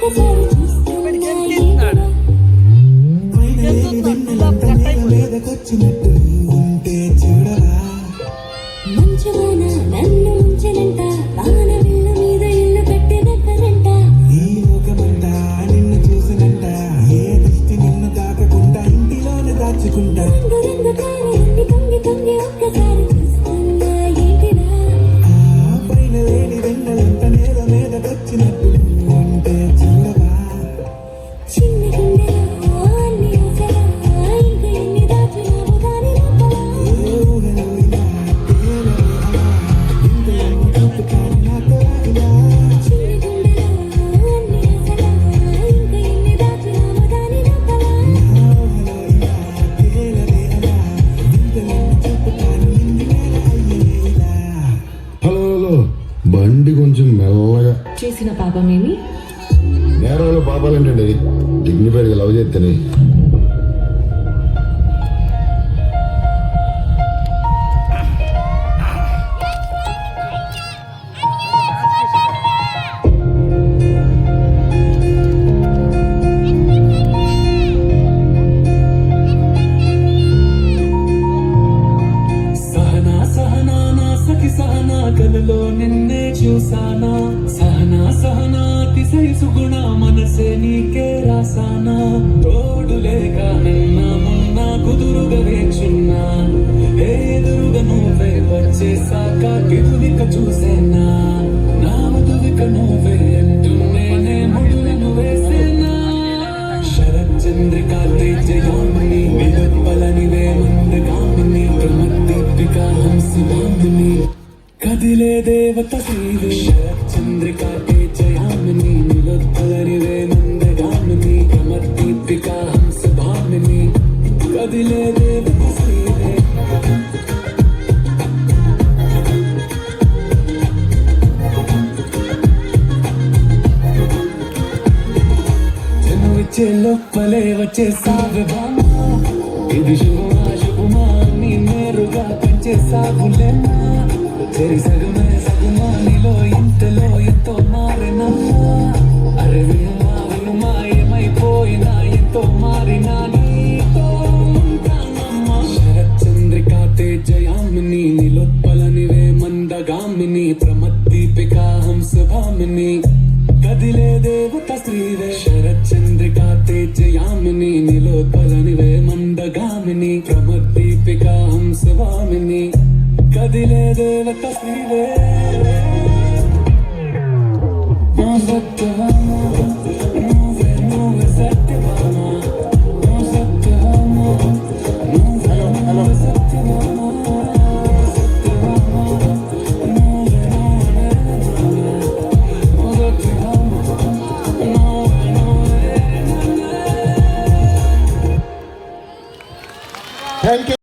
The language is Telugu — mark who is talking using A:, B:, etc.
A: ఒక్కసారి చూస్తున్నా ఏంటిదా
B: వచ్చినట్టు ఉంటే చూడవా
A: మంచువాన నన్ను ముంచెనంట వాన విల్లు మీద ఇల్లు కట్టెదెవ్వరంట
B: ఈ లోకమంతా నిన్ను చూసినంట ఏ దృష్టి నిన్ను తాకకుండా ఇంటిలోనే దాచుకుంటా
A: రంగు రంగు తారలన్నీ తొంగి తొంగి ఒక్కసారి చూస్తున్నా ఏంటిదా
B: ఆ పైన లేని వెన్నెలంత నేల మీదకొచ్చినట్టు ఉంటే చూడవా
A: చిన్న గుండెలో అన్ని ఆశలా ఇంకా ఎన్ని దాచినావు దాని లోపల
B: ఏ ఊహలో ఇలా తేలవా ఇంత ఎన్ని చూపుతాను నాతో ఇలా
A: చిన్న గుండెలో అన్ని ఆశలా ఇంకా ఎన్ని దాచినావు దాని లోపల
B: నా ఊహలో ఇలా తేలవే అలా ఇంత ఎన్ని చూపుతాను నిన్ను నేల అయ్యే ఇలా
C: హలో హలో బండి కొంచెం మెల్లగా
D: చేసిన పాపమేమి
C: నేరాలు పాపాలంటండి డిగ్నిఫైడ్గా లవ్ చేస్తేనే
E: సహనా సహనా నా సఖి సహనా కలలో నిన్నే చూసానా సహనా సహనా అతిశయ సుగుణ మనసే నీకే రాసానా తోడు లేక నిన్న మొన్న కుదురుగా వేచున్నా ఎదురుగా నువ్వే వచ్చేసాక ఎదురిక చూసేనా నా మధువిక నువ్వే అంటూ నేనే ముడులను వేసేనా శరత్ చంద్రికా తేజయామిని విలుప్పలనివే మందగామిని ప్రమద్దీపిక హంసగామిని కదిలే దేవత శ్రీవే శరత్ చంద్రికా తేజయామిని విలుప్పలనివే మందగామిని ప్రమద్దీపిక హంసగామిని కదిలే దేవత శ్రీవే జన్మిచ్చే లోపలే వచ్చేసావే బామ్మ ఇది శుభమా శుభమా నీ నేరుగా పెంచేసావులేనా చెరి సగమే సగమా నీలో ఇంతలో ఎంతో మారినమ్మా అరే వినుమా వినుమా ఏమైపోయినా ఎంతో మారినా నీతో ఉంటానమ్మా శరత్ చంద్రికా తేజయామిని నిలోత్పలనివే మందగామిని ప్రమద్దీపిక హంసభామిని కదిలే దేవత శ్రీవే శరత్ చంద్రికా తేజయామిని నిలోత్పలనివే మందగామిని ప్రమద్దీపిక హంసవామిని కదిలే దేవత శ్రీవే నా సత్యభామ నువ్వే నువ్వే సత్యభామ నా సత్యభామ నువ్వే నువ్వే సత్యభామ సత్యభామ నువ్వే నువ్వే సత్యభామ నువ్వే నువ్వే
C: థ్యాంక్ యూ.